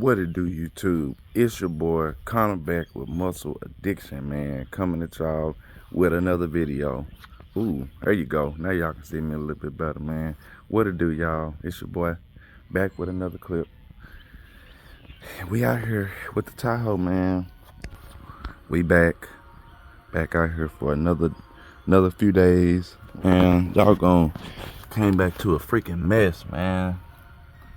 What it do, YouTube? It's your boy Connor back with Muscle Addiction, man, coming at y'all with another video. Ooh, there you go. Now y'all can see me a little bit better, man. What it do, y'all? It's your boy back with another clip. We out here with the Tahoe, man. We back out here for another few days, and y'all came back to a freaking mess, man.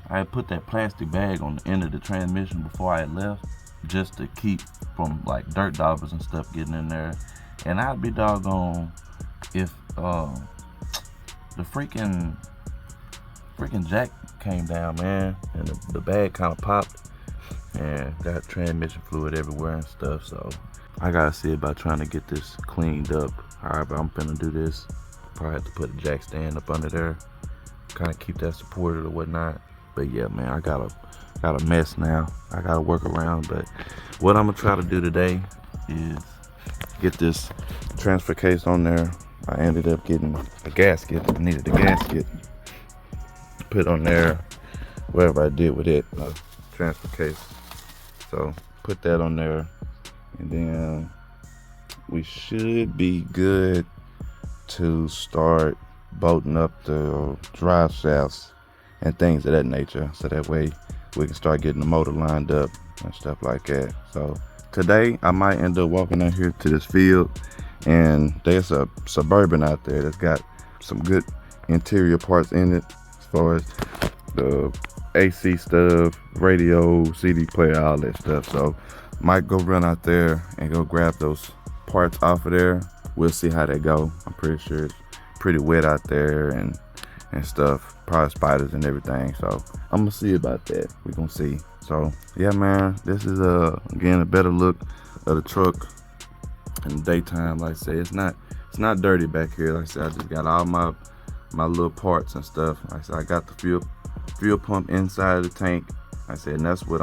I had put that plastic bag on the end of the transmission before I left, just to keep from like dirt daubers and stuff getting in there. And I'd be doggone if the freaking jack came down, man, and the bag kind of popped and got transmission fluid everywhere and stuff. So I gotta see about trying to get this cleaned up. However I'm finna do this, probably have to put a jack stand up under there, kind of keep that supported or whatnot. But yeah, man, I got a mess now. I gotta work around. But what I'm gonna try to do today is get this transfer case on there. I ended up getting a gasket. I needed a gasket put on there, whatever I did with it, transfer case. So put that on there, and then we should be good to start bolting up the drive shafts and things of that nature, so that way we can start getting the motor lined up and stuff like that. So today I might end up walking out here to this field, and there's a Suburban out there that's got some good interior parts in it, as far as the AC stuff, radio, CD player, all that stuff. So might go run out there and go grab those parts off of there. We'll see how they go. I'm pretty sure it's pretty wet out there and stuff, probably spiders and everything. So I'm gonna see about that. We're gonna see. So yeah, man, this is again a better look of the truck in the daytime. Like I say, it's not dirty back here. Like I said, I just got all my little parts and stuff. Like I said, I got the fuel pump inside of the tank. Like I said, and that's what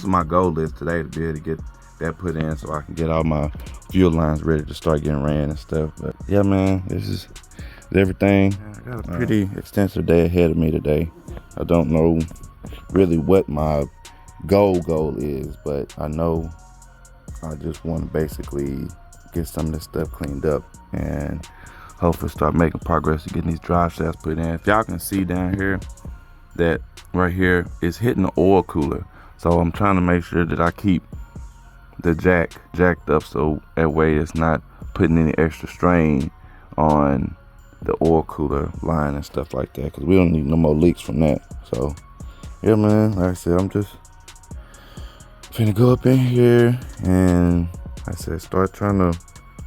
my goal is today, to be able to get that put in so I can get all my fuel lines ready to start getting ran and stuff. But yeah, man, this is everything. I got a pretty extensive day ahead of me today. I don't know really what my goal is, but I know I just want to basically get some of this stuff cleaned up and hopefully start making progress to getting these drive shafts put in. If y'all can see down here, that right here is hitting the oil cooler. So I'm trying to make sure that I keep the jack jacked up, so that way it's not putting any extra strain on the oil cooler line and stuff like that, because we don't need no more leaks from that. So yeah, man, like I said, I'm just finna go up in here and, like I said, start trying to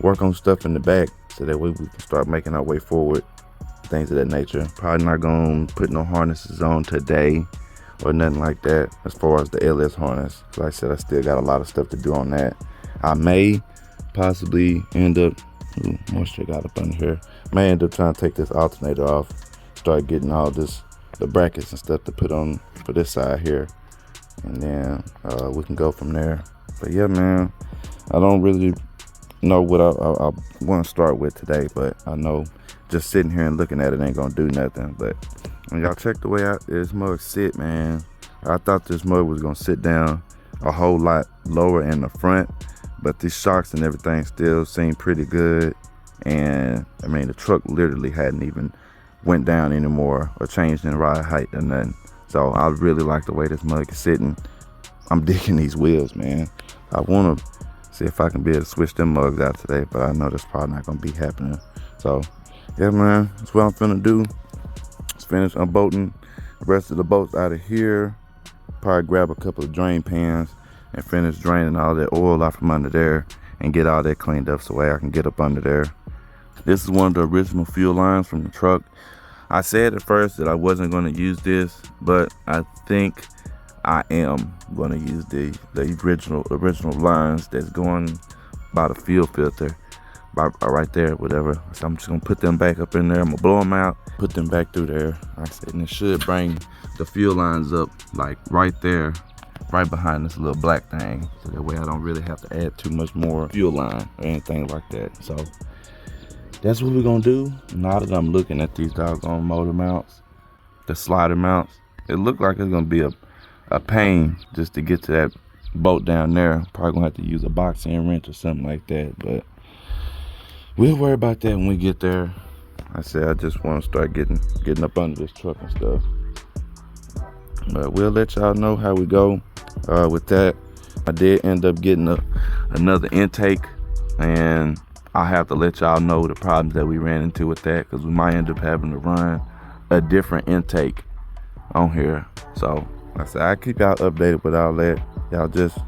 work on stuff in the back, so that way we can start making our way forward, things of that nature. Probably not gonna put no harnesses on today or nothing like that, as far as the LS harness. Like I said, I still got a lot of stuff to do on that. I may possibly end up, moisture got up under here, may end up trying to take this alternator off, start getting all the brackets and stuff to put on for this side here, and then we can go from there. But yeah, man, I don't really know what I want to start with today, but I know just sitting here and looking at it ain't gonna do nothing. But when y'all check the way this mug sit, man, I thought this mug was gonna sit down a whole lot lower in the front, but these shocks and everything still seem pretty good. And I mean, the truck literally hadn't even went down anymore or changed in ride height or nothing. So I really like the way this mug is sitting. I'm digging these wheels, man. I want to see if I can be able to switch them mugs out today, but I know that's probably not gonna be happening. So yeah, man, that's what I'm finna do. Just finish unbolting the rest of the bolts out of here. Probably grab a couple of drain pans and finish draining all that oil off from under there and get all that cleaned up so way I can get up under there. This is one of the original fuel lines from the truck. I said at first that I wasn't going to use this, but I think I am going to use the original lines that's going by the fuel filter, right there, whatever. So I'm just gonna put them back up in there. I'm gonna blow them out, put them back through there. Like I said, and it should bring the fuel lines up like right there, right behind this little black thing, so that way I don't really have to add too much more fuel line or anything like that. So that's what we're gonna do. Now that I'm looking at these doggone motor mounts, the slider mounts, it looked like it's gonna be a a pain just to get to that bolt down there. Probably gonna have to use a box end wrench or something like that, but we'll worry about that when we get there. I said I just want to start getting up under this truck and stuff, but we'll let y'all know how we go with that. I did end up getting another intake, and I'll have to let y'all know the problems that we ran into with that, because we might end up having to run a different intake on here. So like I said, I keep y'all updated with all that. Y'all just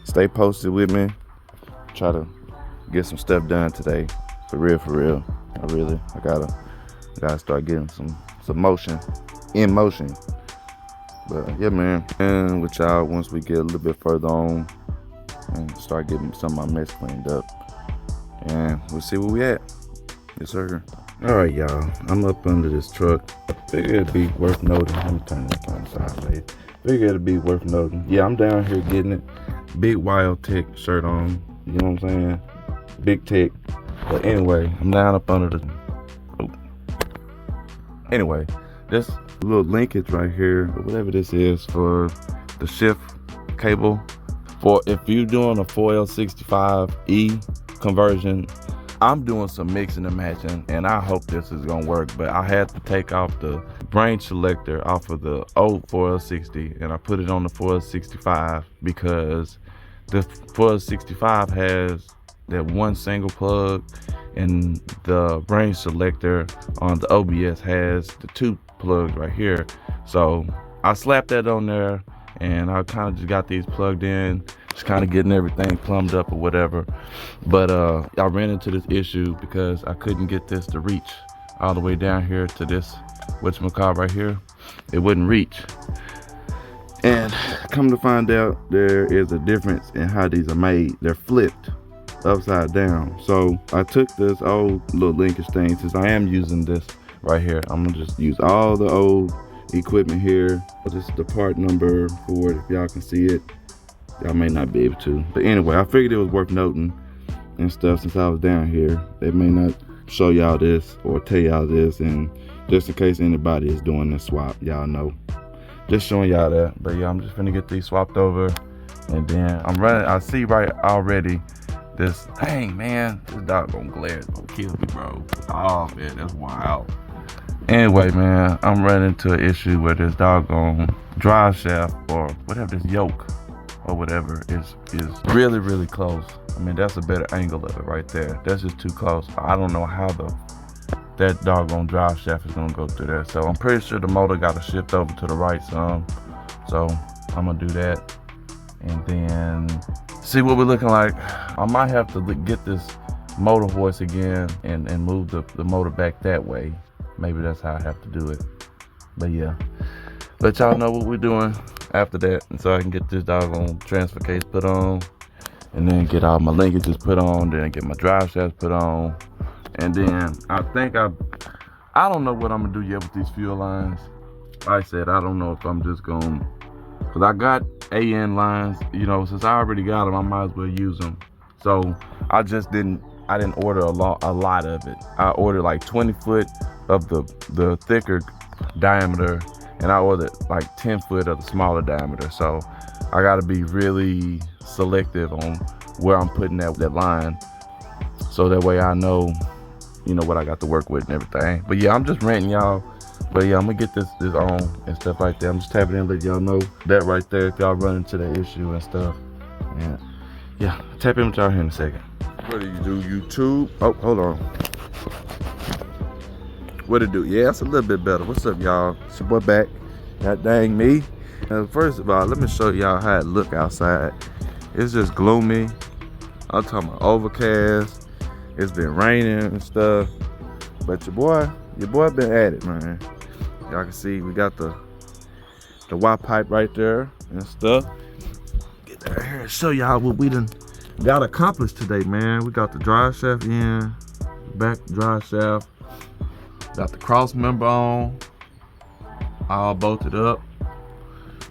stay posted with me. Try to get some stuff done today. For real. I gotta start getting some motion in motion. But yeah, man. And with y'all, once we get a little bit further on and start getting some of my mess cleaned up, and we'll see where we at. Yes, sir. All right, y'all. I'm up under this truck. Figured it'd be worth noting. Let me turn this on sideways. Figured it'd be worth noting. Yeah, I'm down here getting it. Big Wild Tech shirt on. You know what I'm saying? Big Tech. But anyway, I'm down up under the. Oh. Anyway, this little linkage right here, or whatever this is, for the shift cable. For if you're doing a 4L65E conversion, I'm doing some mixing and matching, and I hope this is gonna work. But I had to take off the range selector off of the old 4L60, and I put it on the 4L65 because the 4L65 has that one single plug, and the range selector on the OBS has the two plugs right here. So I slapped that on there, and I kind of just got these plugged in, just kind of getting everything plumbed up or whatever. But I ran into this issue because I couldn't get this to reach all the way down here to this whatchamacallit right here. It wouldn't reach. And come to find out, there is a difference in how these are made. They're flipped upside down. So I took this old little linkage thing, since I am using this right here. I'm gonna just use all the old equipment here. This is the part number for it, if y'all can see it. Y'all may not be able to, but anyway, I figured it was worth noting and stuff, since I was down here. They may not show y'all this or tell y'all this, and just in case anybody is doing this swap, y'all know, just showing y'all that. But yeah, I'm just gonna get these swapped over, and then I'm running. I see right already this, dang man, this doggone glare is gonna kill me, bro. Oh man, that's wild. Anyway, man, I'm running into an issue where this doggone drive shaft, or whatever, this yoke or whatever, is really close. I mean, that's a better angle of it right there. That's just too close. I don't know how that doggone drive shaft is gonna go through there. So I'm pretty sure the motor got to shift over to the right some. So I'm gonna do that, and then see what we're looking like. I might have to get this motor hoist again and move the motor back that way. Maybe that's how I have to do it. But yeah, let y'all know what we're doing after that, and so I can get this doggone transfer case put on, and then get all my linkages put on, then get my drive shafts put on, and then I think I don't know what I'm gonna do yet with these fuel lines. Like I said, I don't know if I'm just gonna, cause I got AN lines, you know, since I already got them, I might as well use them. So I didn't order a lot of it. I ordered like 20 foot of the thicker diameter, and I ordered like 10 foot of the smaller diameter. So I gotta be really selective on where I'm putting that line, so that way I know, you know, what I got to work with and everything. But yeah, I'm just ranting, y'all. But yeah, I'm gonna get this on and stuff like that. I'm just tapping in, let y'all know that right there, if y'all run into that issue and stuff. And yeah, tap in with y'all here in a second. What do you do, YouTube? Oh, hold on. What it do? Yeah, it's a little bit better. What's up, y'all? It's your boy back. God dang me. First of all, let me show y'all how it look outside. It's just gloomy. I'm talking about overcast. It's been raining and stuff. But your boy been at it, man. Y'all can see we got the Y-Pipe right there and stuff. Get down here and show y'all what we done got accomplished today, man. We got the drive shaft in, back drive shaft. Got the cross member on, all bolted up.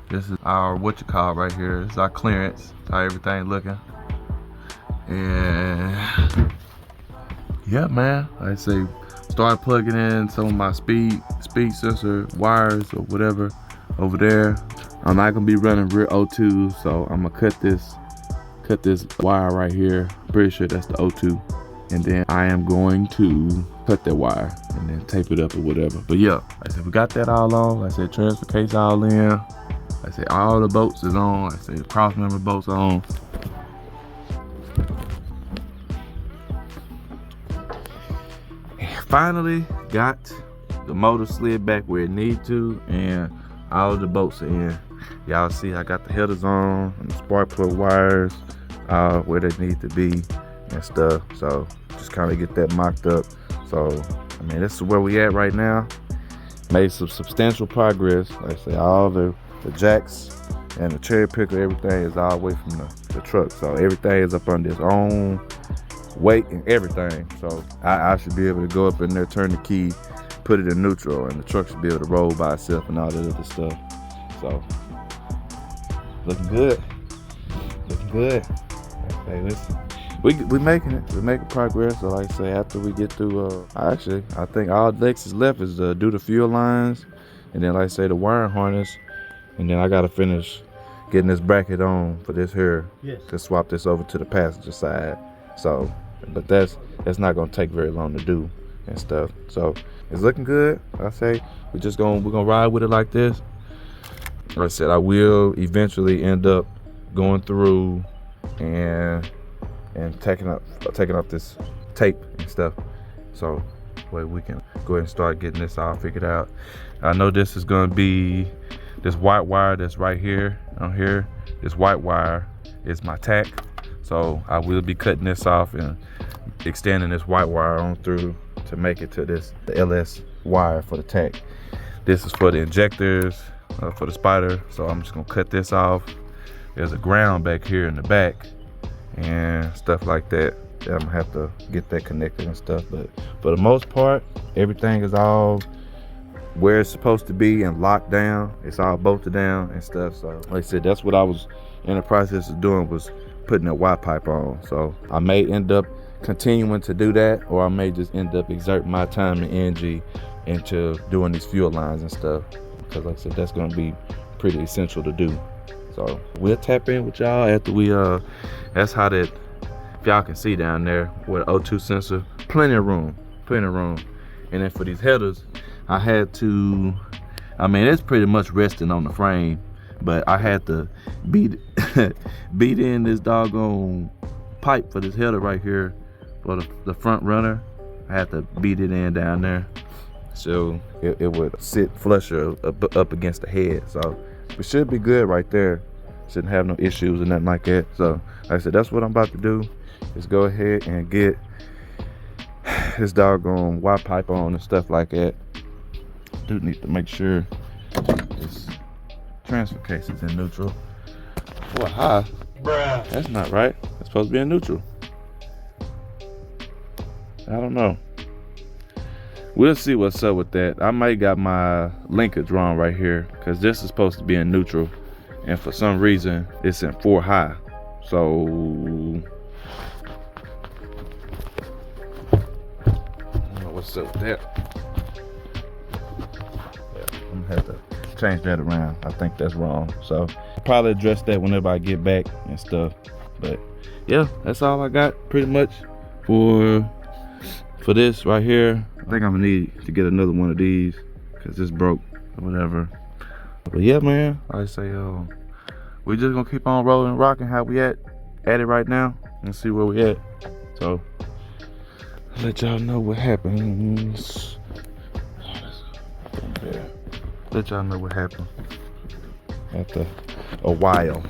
This is our right here. This is our clearance. How everything looking. And yeah, man. Like I say, start plugging in some of my speed sensor wires or whatever over there. I'm not gonna be running rear O2, so I'm gonna cut this wire right here. Pretty sure that's the O2. And then I am going to cut that wire and then tape it up or whatever. But yeah, like I said, we got that all on. Like I said, transfer case all in. Like I said, all the bolts is on. Like I said, the cross member bolts on. And finally got the motor slid back where it needs to, and all of the bolts are in. Y'all see I got the headers on and the spark plug wires where they need to be and stuff. So just kind of get that mocked up. So I mean, this is where we at right now. Made some substantial progress. Like I say, all the jacks and the cherry picker, everything is all away from the truck. So everything is up under its own weight and everything. So I should be able to go up in there, turn the key, put it in neutral, and the truck should be able to roll by itself and all that other stuff. So looking good. Looking good. Okay, listen. We making it. We're making progress. So like I say, after we get through, I think all Lex is left is do the fuel lines, and then like I say, the wiring harness, and then I gotta finish getting this bracket on for this here to swap this over to the passenger side. So, but that's not gonna take very long to do and stuff. So it's looking good. Like I say, we're gonna ride with it like this. Like I said, I will eventually end up going through and taking up this tape and stuff, so we can go ahead and start getting this all figured out. I know this is going to be this white wire that's right here on here. This white wire is my tack, so I will be cutting this off and extending this white wire on through to make it to the LS wire for the tack. This is for the injectors for the spider, so I'm just gonna cut this off. There's a ground back here in the back and stuff like that. I'm gonna have to get that connected and stuff, but for the most part, everything is all where it's supposed to be and locked down. It's all bolted down and stuff. So like I said, that's what I was in the process of doing, was putting a Y-pipe on. So I may end up continuing to do that, or I may just end up exerting my time and energy into doing these fuel lines and stuff, because like I said, that's gonna be pretty essential to do. So we'll tap in with y'all after we that's how that, if y'all can see down there with the O2 sensor, plenty of room. And then for these headers, I had to, I mean, it's pretty much resting on the frame, but I had to beat in this doggone pipe for this header right here for the front runner. I had to beat it in down there, so it would sit flusher up against the head. So we should be good right there. Shouldn't have no issues or nothing like that. So like I said, that's what I'm about to do, is go ahead and get this doggone Y-pipe on and stuff like that. Do need to make sure this transfer case is in neutral. Well, high. Bruh. That's not right. It's supposed to be in neutral. I don't know. We'll see what's up with that. I might got my linkage wrong right here, because this is supposed to be in neutral, and for some reason it's in 4 high. So I don't know what's up with that. Yeah, I'm gonna have to change that around. I think that's wrong. So I'll probably address that whenever I get back and stuff. But yeah, that's all I got pretty much for this right here. I think I'm gonna need to get another one of these, because this broke or whatever. But yeah, man, like I say, we just gonna keep on rolling and rocking how we at it right now, and see where we at. So I'll let y'all know what happens. Let y'all know what happened after a while,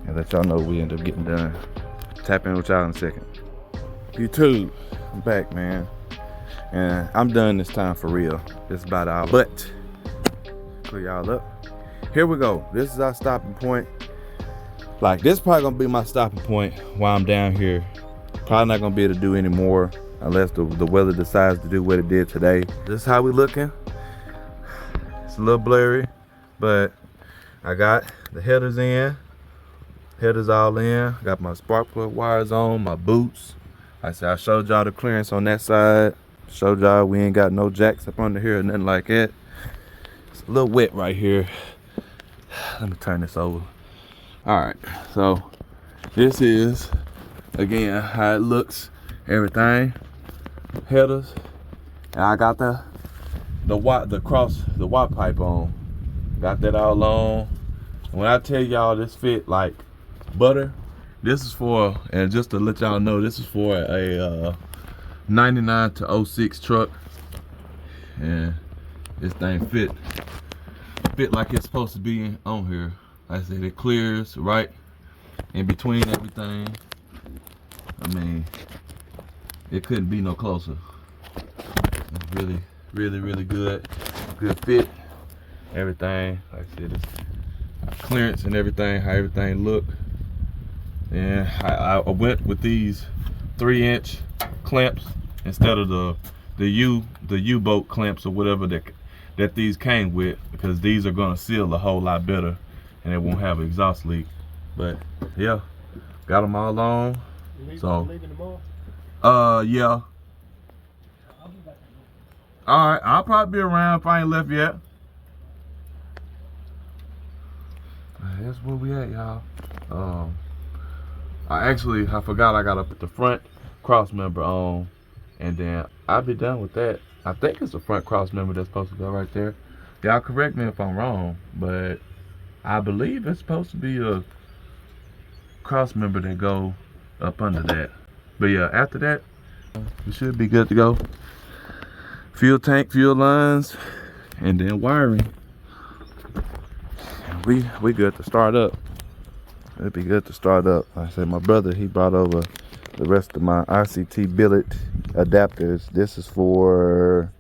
and let y'all know we end up getting done. Tap in with y'all in a second. YouTube, I'm back, man, and I'm done this time for real. It's about an hour, but clear y'all up. Here we go. This is our stopping point. Like, this is probably gonna be my stopping point while I'm down here. Probably not gonna be able to do any more unless the weather decides to do what it did today. This is how we looking. It's a little blurry, but I got the headers in. Headers all in. Got my spark plug wires on, my boots. Like I said, I showed y'all the clearance on that side. Showed y'all we ain't got no jacks up under here or nothing like that. It's a little wet right here. Let me turn this over. All right, so this is again how it looks. Everything, headers, and I got the Y-Pipe on. Got that all on. When I tell y'all this fit like butter, this is for, and just to let y'all know, this is for a 99 to 06 truck, and this thing fit like it's supposed to be on here. Like I said, it clears right in between everything. I mean, it couldn't be no closer. It's really good fit. Everything, like I said, it's clearance and everything, how everything look. And I went with these 3-inch clamps instead of the U-boat clamps or whatever that these came with, because these are gonna seal a whole lot better and it won't have an exhaust leak. But yeah, got them all on. So yeah. All right, I'll probably be around if I ain't left yet. That's where we at, y'all. I forgot I gotta put the front cross member on, and then I'll be done with that. I think it's the front cross member that's supposed to go right there. Y'all correct me if I'm wrong, but I believe it's supposed to be a cross member that go up under that. But yeah, after that, we should be good to go. Fuel tank, fuel lines, and then wiring. We good to start up. It'd be good to start up. Like I said, my brother, he brought over the rest of my ICT billet adapters. This is for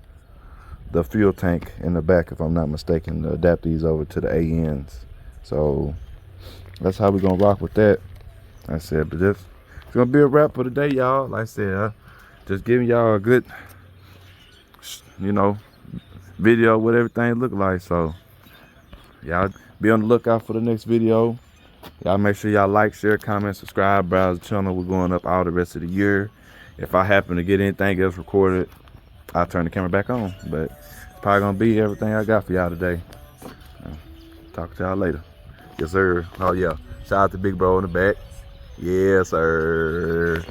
the fuel tank in the back, if I'm not mistaken, to adapt these over to the ANs. So that's how we're gonna rock with that. Like I said, but it's gonna be a wrap for today, y'all. Like I said, just giving y'all a good, video what everything look like. So y'all be on the lookout for the next video. Y'all make sure y'all like, share, comment, subscribe, browse the channel. We're going up all the rest of the year. If I happen to get anything else recorded, I'll turn the camera back on. But it's probably gonna be everything I got for y'all today. Talk to y'all later. Yes, sir. Oh yeah, shout out to Big Bro in the back. Yes, sir.